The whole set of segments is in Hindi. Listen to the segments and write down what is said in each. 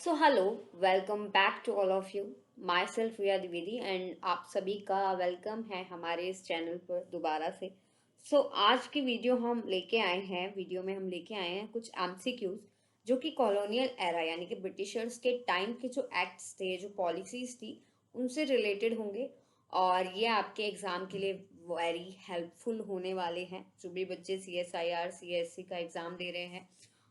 So hello, welcome back to all of you. Myself Riya Dwivedi and आप सभी का वेलकम है हमारे इस चैनल पर दोबारा से। आज की वीडियो में हम लेके आए हैं कुछ एमसीक्यूज जो कि कॉलोनियल एरा यानी कि ब्रिटिशर्स के टाइम के जो एक्ट्स थे, जो पॉलिसीज थी, उनसे रिलेटेड होंगे। और ये आपके एग्जाम के लिए वेरी हेल्पफुल होने वाले हैं, जो भी बच्चे CSIR CSC का एग्जाम दे रहे हैं।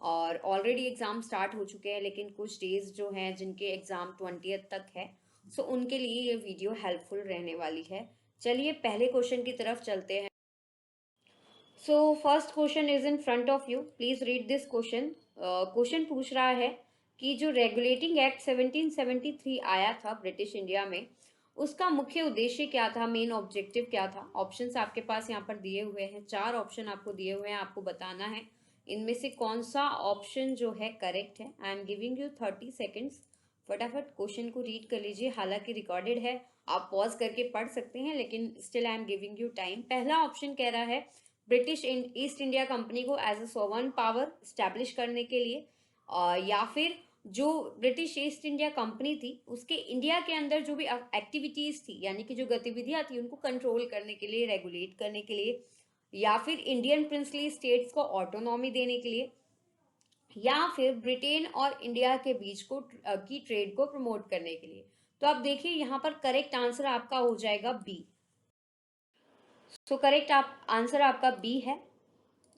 और ऑलरेडी एग्ज़ाम स्टार्ट हो चुके हैं, लेकिन कुछ डेज जो हैं जिनके एग्ज़ाम 20th तक है, उनके लिए ये वीडियो हेल्पफुल रहने वाली है। चलिए पहले क्वेश्चन की तरफ चलते हैं। First question is in front of you, please read this question. Question पूछ रहा है कि जो रेगुलेटिंग एक्ट 1773 आया था ब्रिटिश इंडिया में, उसका मुख्य उद्देश्य क्या था, मेन ऑब्जेक्टिव क्या था। ऑप्शंस आपके पास यहाँ पर दिए हुए हैं, 4 ऑप्शन आपको दिए हुए हैं, आपको बताना है इनमें से कौन सा ऑप्शन जो है करेक्ट है। आई एम गिविंग यू 30 सेकेंड्स, फटाफट क्वेश्चन को रीड कर लीजिए। हालांकि रिकॉर्डेड है, आप पॉज करके पढ़ सकते हैं, लेकिन still I am giving you time. पहला ऑप्शन कह रहा है ब्रिटिश ईस्ट इंडिया कंपनी को as a sovereign power establish करने के लिए, या फिर जो ब्रिटिश ईस्ट इंडिया कंपनी थी उसके इंडिया के अंदर जो भी एक्टिविटीज थी यानी कि जो गतिविधियां थी उनको कंट्रोल करने के लिए, रेगुलेट करने के लिए, या फिर इंडियन प्रिंसली स्टेट्स को ऑटोनॉमी देने के लिए, या फिर ब्रिटेन और इंडिया के बीच की ट्रेड को प्रमोट करने के लिए। तो आप देखिए यहाँ पर करेक्ट आंसर आपका हो जाएगा बी। करेक्ट आंसर आपका बी है,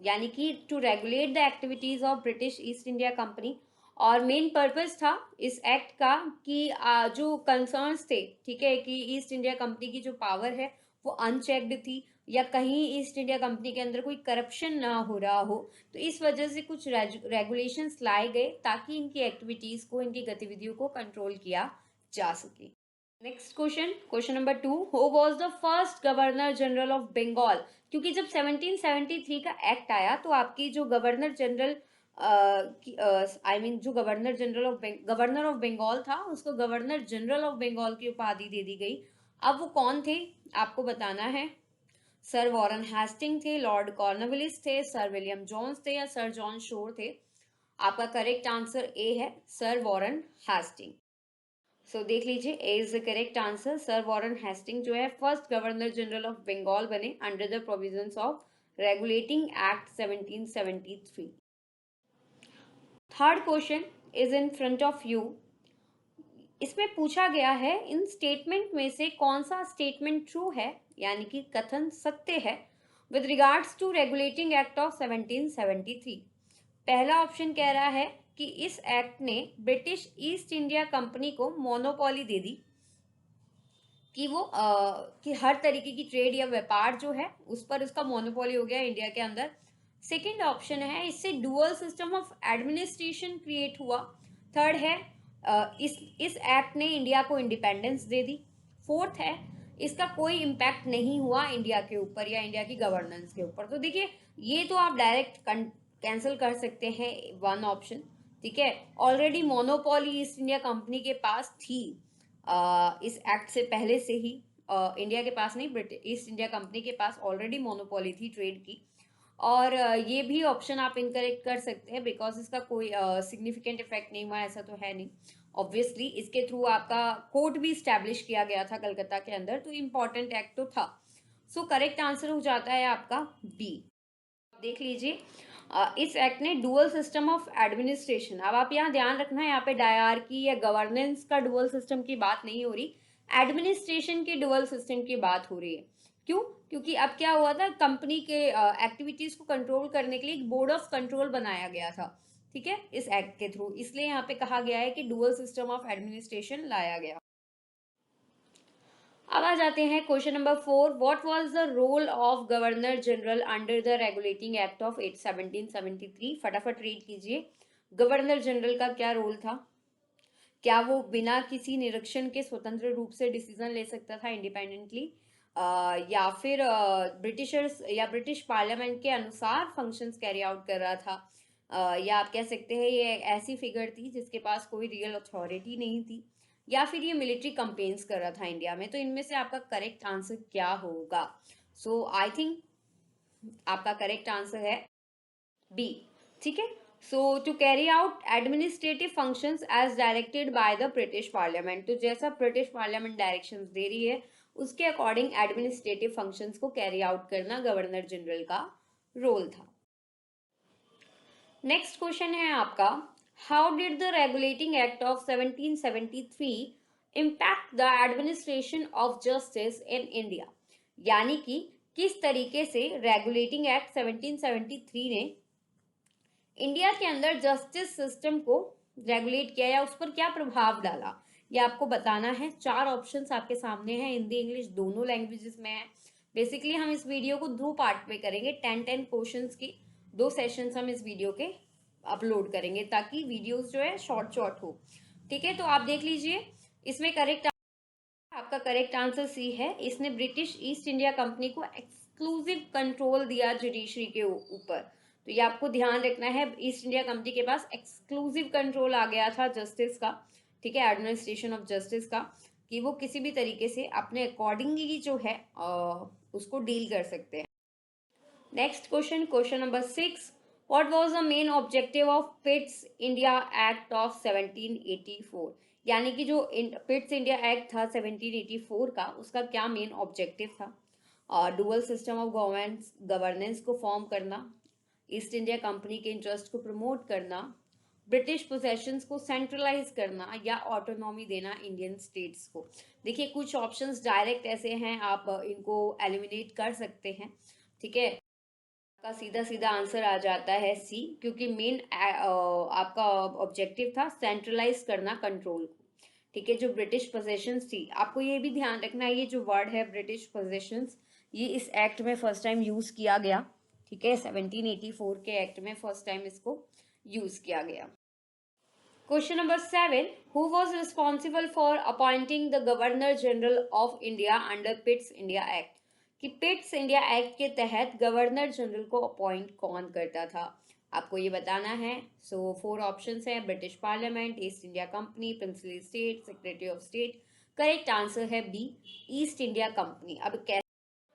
यानी कि to regulate the activities of British East India company. और मेन पर्पस था इस एक्ट का कि जो कंसर्न्स थे, ठीक है, कि ईस्ट इंडिया कंपनी की जो पावर है वो अनचेक्ड थी, या कहीं ईस्ट इंडिया कंपनी के अंदर कोई करप्शन ना हो रहा हो, तो इस वजह से कुछ रेगुलेशंस लाए गए ताकि इनकी एक्टिविटीज को, इनकी गतिविधियों को कंट्रोल किया जा सके। Next question, question number 2, who was the first governor general of Bengal. क्योंकि जब 1773 का एक्ट आया तो आपकी जो गवर्नर जनरल जो गवर्नर ऑफ बंगाल था, उसको गवर्नर जनरल ऑफ बंगाल की उपाधि दे दी गई। अब वो कौन थे आपको बताना है। सर वॉरेन हेस्टिंग थे, लॉर्ड कॉर्नवालिस थे, सर विलियम जोन्स थे, या सर जॉन शोर थे। आपका करेक्ट आंसर ए है, सर वॉरेन हेस्टिंग। देख लीजिए, A is the correct answer. Sir Warren Hasting जो है first governor general of Bengal बने under the provisions of regulating act 1773। Third question is in front of you. इसमें पूछा गया है इन स्टेटमेंट में से कौन सा स्टेटमेंट ट्रू है, यानी कि कथन सत्य है, with regards to regulating act of 1773। पहला ऑप्शन कह रहा है कि इस एक्ट ने ब्रिटिश ईस्ट इंडिया कंपनी को मोनोपोली दे दी, कि वो कि हर तरीके की ट्रेड या व्यापार जो है उस पर उसका मोनोपोली हो गया इंडिया के अंदर। सेकंड ऑप्शन है इससे dual system of administration create हुआ। थर्ड है इस एक्ट ने इंडिया को इंडिपेंडेंस दे दी। फोर्थ है इसका कोई इम्पैक्ट नहीं हुआ इंडिया के ऊपर या इंडिया की गवर्नेंस के ऊपर। तो देखिए, ये तो आप डायरेक्ट कैंसिल कर सकते हैं वन ऑप्शन, ठीक है। Already monopoly east India company के पास थी इस एक्ट से पहले से ही। इंडिया के पास नहीं, ब्रिटिश ईस्ट इंडिया कंपनी के पास ऑलरेडी मोनोपोली थी ट्रेड की। और ये भी ऑप्शन आप इनकरेक्ट कर सकते हैं, बिकॉज इसका कोई सिग्निफिकेंट इफेक्ट नहीं हुआ, ऐसा तो है नहीं। ऑब्वियसली इसके थ्रू आपका कोर्ट भी स्टैब्लिश किया गया था कलकत्ता के अंदर, तो इम्पॉर्टेंट एक्ट तो था। करेक्ट आंसर हो जाता है आपका बी। देख लीजिए, इस एक्ट ने डुअल सिस्टम ऑफ एडमिनिस्ट्रेशन, अब आप यहाँ ध्यान रखना है, यहाँ पे डायरकी या गवर्नेंस का डुअल सिस्टम की बात नहीं हो रही, एडमिनिस्ट्रेशन के डुअल सिस्टम की बात हो रही है। क्यों? क्योंकि अब क्या हुआ था, कंपनी के एक्टिविटीज को कंट्रोल करने के लिए एक बोर्ड ऑफ कंट्रोल बनाया गया था, ठीक है, इस एक्ट के थ्रू। इसलिए यहाँ पे कहा गया है कि डुअल सिस्टम ऑफ एडमिनिस्ट्रेशन लाया गया। अब आ जाते हैं question number 4, what was the role of governor general under the regulating act of 1773। फटाफट रीड कीजिए, गवर्नर जनरल का क्या रोल था। क्या वो बिना किसी निरीक्षण के स्वतंत्र रूप से डिसीजन ले सकता था इंडिपेंडेंटली, या फिर ब्रिटिशर्स या ब्रिटिश पार्लियामेंट के अनुसार फंक्शंस कैरी आउट कर रहा था, या आप कह सकते हैं ये ऐसी फिगर थी जिसके पास कोई रियल अथॉरिटी नहीं थी, या फिर ये मिलिट्री कंपेन्स कर रहा था इंडिया में। तो इनमें से आपका करेक्ट आंसर क्या होगा? आई थिंक आपका करेक्ट आंसर है बी, ठीक है। So to carry out administrative functions as directed by the British parliament, तो जैसा ब्रिटिश पार्लियामेंट डायरेक्शंस दे रही है उसके अकॉर्डिंग एडमिनिस्ट्रेटिव फंक्शंस को कैरी आउट करना गवर्नर जनरल का रोल था। नेक्स्ट क्वेश्चन है आपका, how did the regulating act of 1773 impact the administration of justice in India, यानी कि किस तरीके से रेगुलेटिंग एक्ट 1773 ने इंडिया के अंदर जस्टिस सिस्टम को रेगुलेट किया या उस पर क्या प्रभाव डाला, ये आपको बताना है। 4 ऑप्शंस आपके सामने हैं, हिंदी इंग्लिश दोनों लैंग्वेजेस में है। बेसिकली हम इस वीडियो को 2 पार्ट में करेंगे, 10 क्वेश्चंस की 2 सेशंस हम इस वीडियो के अपलोड करेंगे ताकि वीडियोस जो है शॉर्ट हो। ठीक है, तो आप देख लीजिए, इसमें करेक्ट आपका करेक्ट आंसर सी है। इसने ब्रिटिश ईस्ट इंडिया कंपनी को एक्सक्लूसिव कंट्रोल दिया जुडिशरी के ऊपर, तो ये आपको ध्यान रखना है। ईस्ट इंडिया कंपनी के पास एक्सक्लूसिव कंट्रोल आ गया था जस्टिस का, ठीक है, एडमिनिस्ट्रेशन ऑफ जस्टिस का, कि वो किसी भी तरीके से अपने अकॉर्डिंगली जो है उसको डील कर सकते हैं। Next question, question number 6, what was the main objective of Pitt's India act of 1784, यानी कि जो पिट्स इंडिया एक्ट था 1784 का, उसका क्या मेन ऑब्जेक्टिव था? डुअल सिस्टम ऑफ गवर्नेंस को फॉर्म करना, ईस्ट इंडिया कंपनी के इंटरेस्ट को प्रमोट करना, ब्रिटिश पोजेशंस को सेंट्रलाइज करना, या ऑटोनॉमी देना इंडियन स्टेट्स को। देखिए कुछ ऑप्शंस डायरेक्ट ऐसे हैं, आप इनको एलिमिनेट कर सकते हैं। ठीक है, का सीधा सीधा आंसर आ जाता है सी, क्योंकि मेन आपका ऑब्जेक्टिव था सेंट्रलाइज करना कंट्रोल को। ठीक है, जो ब्रिटिश पोजेशंस थी, आपको ये भी ध्यान रखना है, ये जो वर्ड है ब्रिटिश पोजेशंस, ये इस एक्ट में फर्स्ट टाइम यूज किया गया। ठीक है, 1784 के एक्ट में फर्स्ट टाइम इसको यूज किया गया। Question number 7, who was responsible for appointing the governor general of India under Pitt's India act, कि पिट्स इंडिया एक्ट के तहत गवर्नर जनरल को अपॉइंट कौन करता था, आपको ये बताना है। सो 4 ऑप्शंस हैं, British parliament, east India company, princely state, secretary of state. Correct answer है बी, ईस्ट इंडिया कंपनी। अब कैसे,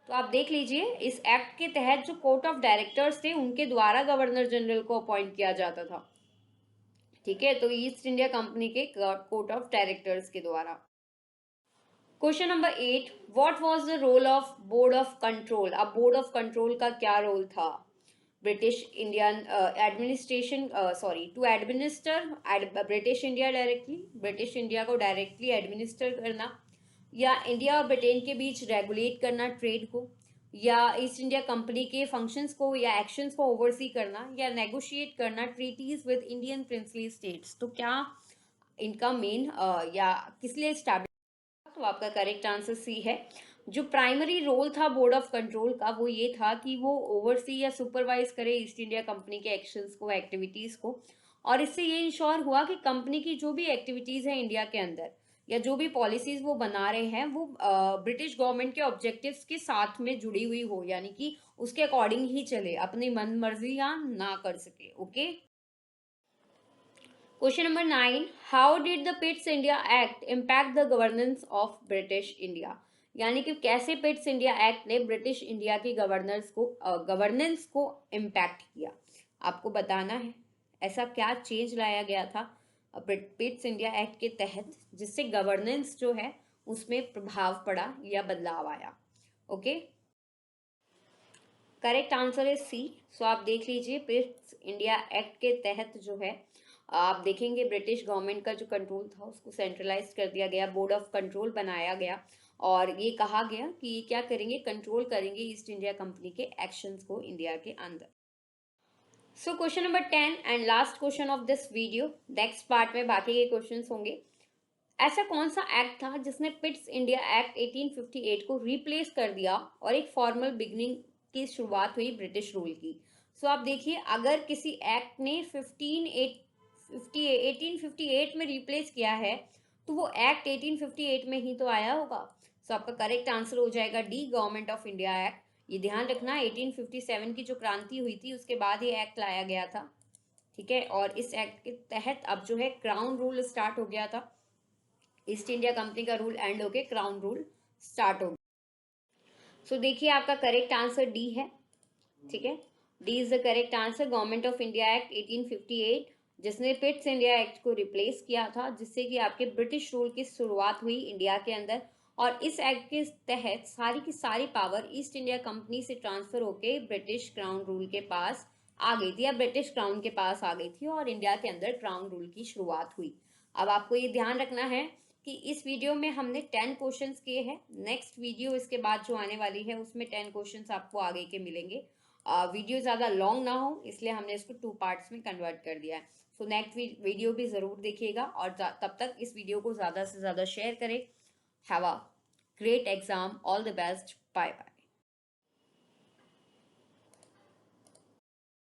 तो आप देख लीजिए, इस एक्ट के तहत जो कोर्ट ऑफ डायरेक्टर्स थे उनके द्वारा गवर्नर जनरल को अपॉइंट किया जाता था। ठीक है, तो ईस्ट इंडिया कंपनी के कोर्ट ऑफ डायरेक्टर्स के द्वारा। Question number 8, what was the role of board of control, अब बोर्ड ऑफ कंट्रोल का क्या रोल था? British Indian administration to administer British India directly, British India को डायरेक्टली एडमिनिस्टर करना, या इंडिया और ब्रिटेन के बीच रेगुलेट करना ट्रेड को, या ईस्ट इंडिया कंपनी के फंक्शंस को या एक्शंस को ओवरसी करना, या नेगोशिएट करना treaties with Indian princely states. तो क्या इनका मेन या किस लिए एस्टैब्लिश, तो आपका करेक्ट आंसर सी है। जो प्राइमरी रोल था बोर्ड ऑफ कंट्रोल का वो ये था कि वो ओवरसी या सुपरवाइज करे ईस्ट इंडिया कंपनी के एक्शंस को, एक्टिविटीज को, और इससे ये इंश्योर हुआ कि कंपनी की जो भी एक्टिविटीज है इंडिया के अंदर या जो भी पॉलिसीज वो बना रहे हैं वो ब्रिटिश गवर्नमेंट के ऑब्जेक्टिव्स के साथ में जुड़ी हुई हो, यानी कि उसके अकॉर्डिंग ही चले, अपनी मन मर्जी या ना कर सके। Okay, question number 9, how did the Pitt's India act impact the governance of British India, यानी कि कैसे पिट्स इंडिया एक्ट ने ब्रिटिश इंडिया की गवर्नेंस को इम्पैक्ट किया, आपको बताना है। ऐसा क्या चेंज लाया गया था पिट्स इंडिया एक्ट के तहत जिससे गवर्नेंस जो है उसमें प्रभाव पड़ा या बदलाव आया। ओके, करेक्ट आंसर है सी। सो आप देख लीजिए, पिट्स इंडिया एक्ट के तहत जो है आप देखेंगे ब्रिटिश गवर्नमेंट का जो कंट्रोल था उसको सेंट्रलाइज कर दिया गया, बोर्ड ऑफ कंट्रोल बनाया गया, और ये कहा गया कि ये क्या करेंगे, कंट्रोल करेंगे ईस्ट इंडिया कंपनी के एक्शंस को इंडिया के अंदर। So question number 10 and last question of this video, next part में बाकी के क्वेश्चंस होंगे। ऐसा कौन सा एक्ट था जिसने पिट्स इंडिया एक्ट 1858 को रिप्लेस कर दिया और एक फॉर्मल बिगनिंग की शुरुआत हुई ब्रिटिश रूल की? सो आप देखिए, अगर किसी एक्ट ने 1858 में रिप्लेस किया है तो वो एक्ट 1858 में ही तो आया होगा। सो आपका करेक्ट आंसर हो जाएगा D, government of India act. ये ध्यान रखना, 1857 की जो क्रांति हुई थी उसके बाद ये एक्ट लाया गया था। ठीक है, और इस एक्ट के तहत अब जो है क्राउन रूल स्टार्ट हो गया था, ईस्ट इंडिया कंपनी का रूल एंड होके क्राउन रूल स्टार्ट हो गया। सो देखिए आपका करेक्ट आंसर डी है। ठीक है, D is the correct answer. Government of India act 1858, जिसने पिट्स इंडिया एक्ट को रिप्लेस किया था, जिससे कि आपके ब्रिटिश रूल की शुरुआत हुई इंडिया के अंदर। और इस एक्ट के तहत सारी की सारी पावर ईस्ट इंडिया कंपनी से ट्रांसफर होके ब्रिटिश क्राउन रूल के पास आ गई थी, या ब्रिटिश क्राउन के पास आ गई थी, और इंडिया के अंदर क्राउन रूल की शुरुआत हुई। अब आपको ये ध्यान रखना है कि इस वीडियो में हमने 10 क्वेश्चंस किए हैं। नेक्स्ट वीडियो इसके बाद जो आने वाली है उसमें 10 क्वेश्चंस आपको आगे के मिलेंगे। वीडियो ज़्यादा लॉन्ग ना हो इसलिए हमने इसको 2 पार्ट्स में कन्वर्ट कर दिया है। सो नेक्स्ट वीडियो भी ज़रूर देखिएगा, और तब तक इस वीडियो को ज़्यादा से ज़्यादा शेयर करें। Have a great exam, all the best, bye bye.